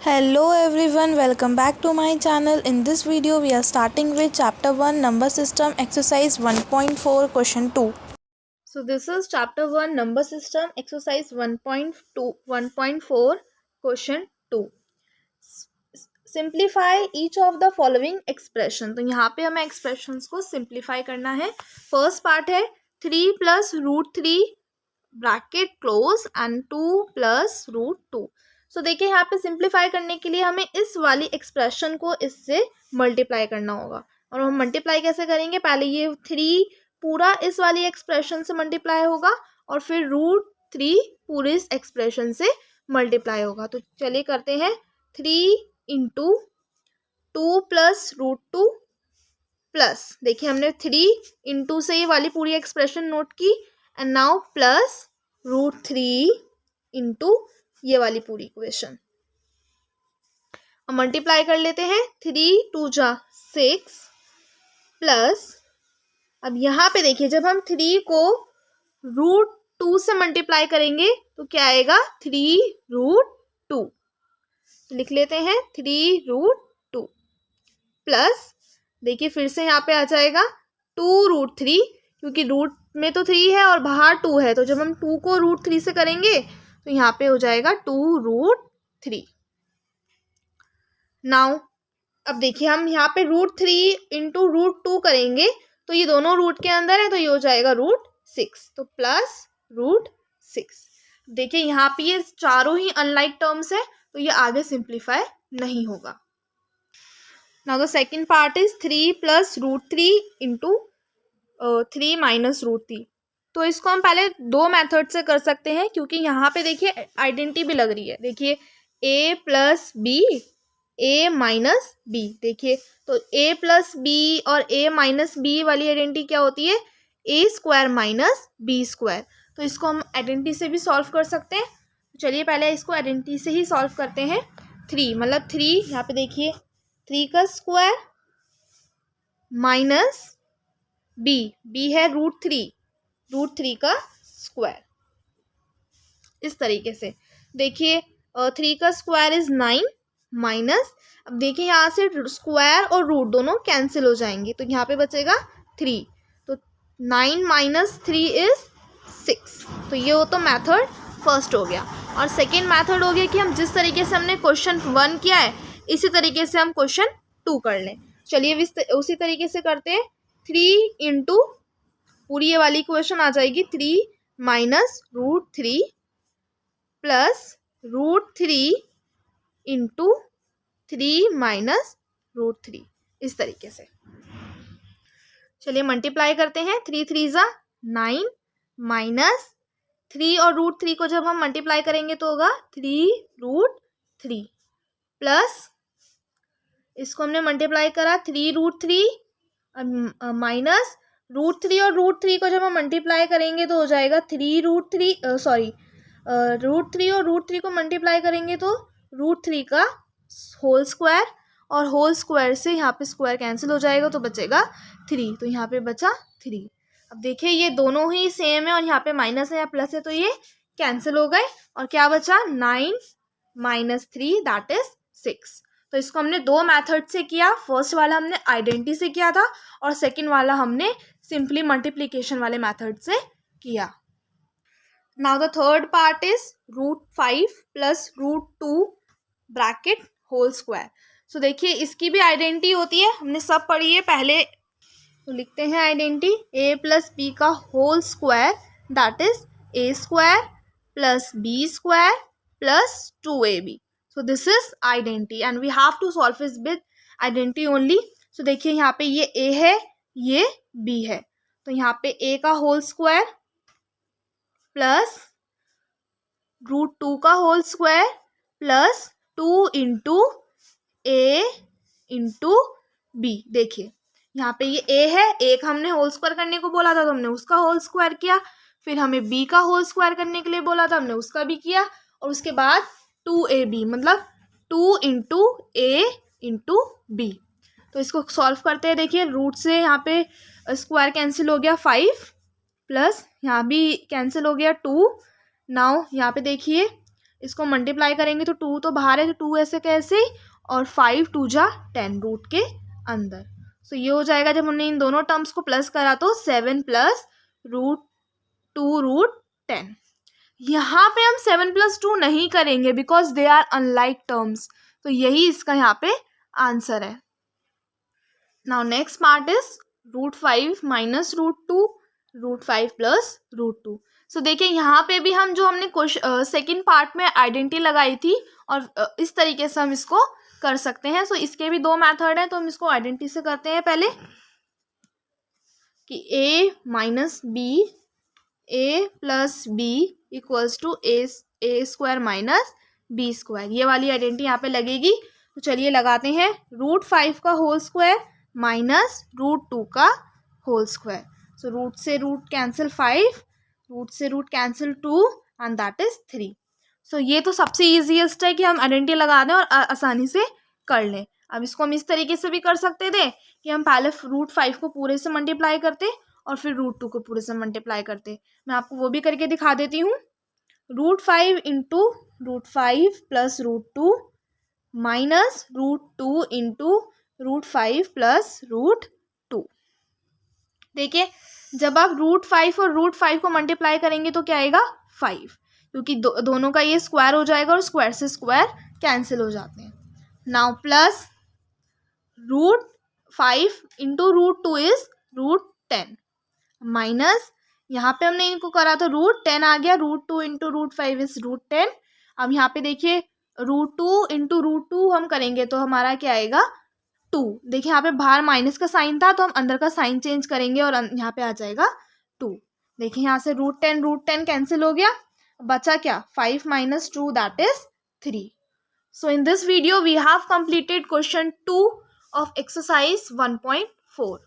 Hello everyone, welcome back to my channel. In this video we are starting with chapter 1 number system exercise 1.4 question 2. So this is chapter 1 number system exercise 1.4 question 2. Simplify each of the following expression. तो यहाँ पे हमें expressions को simplify करना है. First part है 3 + √3 bracket close and 2 + √2. So देखिए यहाँ पे सिंप्लीफाई करने के लिए हमें इस वाली एक्सप्रेशन को इससे मल्टीप्लाई करना होगा. और हम मल्टीप्लाई कैसे करेंगे, पहले ये 3 पूरा इस वाली एक्सप्रेशन से मल्टीप्लाई होगा और फिर √3 पूरे इस एक्सप्रेशन से मल्टीप्लाई होगा. तो चलिए करते हैं. 3 × 2 + √2 प्लस, देखिए हमने 3 × से ये वाली पूरी एक्सप्रेशन नोट की एंड नाउ प्लस √3 × ये वाली पूरी इक्वेशन. अब मल्टीप्लाई कर लेते हैं. 3 × 2 = 6 प्लस, अब यहाँ पे देखिए जब हम 3 को √2 से मल्टीप्लाई करेंगे तो क्या आएगा, 3√2. लिख लेते हैं 3√2 प्लस, देखिए फिर से यहाँ पे आ जाएगा 2√3, क्योंकि रूट में तो 3 है और बाहर 2 है, तो जब हम 2 को √3 से करेंगे तो यहाँ पे हो जाएगा 2√3. नाउ अब देखिए हम यहाँ पे √3 × √2 करेंगे तो ये दोनों रूट के अंदर है तो ये हो जाएगा √6, तो प्लस √6. देखिए यहाँ पे ये चारों ही अनलाइक टर्म्स है तो ये आगे सिंप्लीफाई नहीं होगा. Now the second part is 3 + √3 × 3 - √3. तो इसको हम पहले 2 मेथड से कर सकते हैं, क्योंकि यहाँ पे देखिए आइडेंटिटी भी लग रही है. देखिए a + b, a - b. देखिए तो a + b और a - b वाली आइडेंटिटी क्या होती है, a² - b². तो इसको हम आइडेंटिटी से भी सॉल्व कर सकते हैं. चलिए पहले इसको आइडेंटिटी से ही सॉल्व करते हैं. 3 मतलब 3, यहाँ पे देखिए 3 का स्क्वायर माइनस b है √3 का स्क्वायर. इस तरीके से देखिए 3 का स्क्वायर इज 9 माइनस, अब देखिए यहाँ से स्क्वायर और रूट दोनों कैंसिल हो जाएंगे तो यहाँ पे बचेगा 3. तो 9 - 3 इज 6. तो ये हो तो मेथड फर्स्ट हो गया. और सेकेंड मेथड हो गया कि हम जिस तरीके से हमने क्वेश्चन 1 किया है इसी तरीके से हम क्वेश्चन 2 कर लें. चलिए उसी तरीके से करते हैं. 3 × पूरी ये वाली इक्वेशन आ जाएगी 3 - √3 प्लस √3 × 3 - √3, इस तरीके से. चलिए मल्टीप्लाई करते हैं. 3 × 3 = 9 माइनस 3 और √3 को जब हम मल्टीप्लाई करेंगे तो होगा 3√3 प्लस, इसको हमने मल्टीप्लाई करा 3√3 माइनस √3 और √3 को जब हम मल्टीप्लाई करेंगे तो हो जाएगा √3 और √3 को मल्टीप्लाई करेंगे तो √3 का होल स्क्वायर, और होल स्क्वायर से यहाँ पे स्क्वायर कैंसिल हो जाएगा तो बचेगा 3. तो यहाँ पे बचा 3. अब देखिए ये दोनों ही सेम है और यहाँ पे माइनस है या प्लस है तो ये कैंसिल हो गए और क्या बचा, 9 - 3 दैट इज 6. तो इसको हमने 2 मेथड से किया. फर्स्ट वाला हमने आइडेंटिटी से किया था और सेकंड वाला हमने सिंपली मल्टीप्लिकेशन वाले मेथड से किया. Now the third part is √5 + √2 bracket whole square. So देखिए इसकी भी आइडेंटिटी होती है, हमने सब पढ़ी है पहले. तो लिखते हैं आइडेंटिटी, a + b का whole square that is a² + b² + 2ab. So this is identity and we have to solve it with identity only. So देखिए यहाँ पे ये a है, ये b है, तो यहाँ पे a का होल स्क्वायर प्लस √2 का whole square plus 2 × a × b. देखिए यहाँ पे ये a है, a का हमने होल स्क्वायर करने को बोला था तो हमने उसका होल स्क्वायर किया, फिर हमें b का होल स्क्वायर करने के लिए बोला था हमने उसका भी किया, और उसके बाद 2ab मतलब 2 × a × b. तो इसको सॉल्व करते हैं. देखिए रूट से यहाँ पे स्क्वायर कैंसिल हो गया 5 प्लस यहाँ भी कैंसिल हो गया 2. नाउ यहाँ पे देखिए इसको मल्टीप्लाई करेंगे तो 2 तो बाहर है, तो 2 ऐसे कैसे, और 5 2 जा 10 रूट के अंदर। सो ये हो जाएगा, जब हमने इन दोनों टर्म्स को प्लस करा तो 7 प्लस रूट 2 रूट 10। यहाँ पे हम 7 प्लस 2 नहीं करेंगे because they are unlike terms, तो यही इसका यहाँ पे आंसर है। Now next part is root 5 minus root 2 root 5 plus root 2। So देखिए यहाँ पे भी हम जो हमने सेकेंड पार्ट में आइडेंटिटी लगाई थी और इस तरीके से हम इसको कर सकते हैं। सो इसके भी दो मेथड हैं, तो हम इसको आइडेंटिटी से करते हैं पहले कि a minus B, a plus B equals to A square minus B square, ये वाली आइडेंटिटी यहाँ पे लगेगी। तो चलिए लगाते हैं, रूट 5 का होल स्क्वायर माइनस रूट 2 का होल स्क्वायर। सो रूट से रूट कैंसिल 5, रूट से root cancel 2 and that is 3। So ये तो सबसे ईजीएस्ट है कि हम आइडेंटिटी लगा दें और आसानी से कर लें। अब इसको हम इस तरीके से भी कर सकते थे कि हम पहले रूट 5 को पूरे से मल्टीप्लाई करते और फिर रूट 2 को पूरे से मल्टीप्लाई करते। मैं आपको वो भी करके दिखा देती हूँ। Root 5 into root 5 plus root 2 minus root 2 into root 5 plus root 2। देखिए जब आप रूट 5 और रूट 5 को मल्टीप्लाई करेंगे तो क्या आएगा 5, क्योंकि दोनों का ये स्क्वायर हो जाएगा और स्क्वायर से स्क्वायर कैंसिल हो जाते हैं। Now plus root 5 into root 2 is root 10 minus यहाँ पे हमने इनको करा तो रूट 10 आ गया, root 2 into root 5 is root 10। अब यहाँ पे देखिए रूट 2 इंटू रूट 2 हम करेंगे तो हमारा क्या आएगा 2। देखिए यहाँ पे बाहर माइनस का साइन था तो हम अंदर का साइन चेंज करेंगे और यहाँ पे आ जाएगा 2। देखिए यहाँ से रूट 10 कैंसिल हो गया, बचा क्या 5 minus 2 that is 3। So in this video we have completed question 2 of exercise 1.4.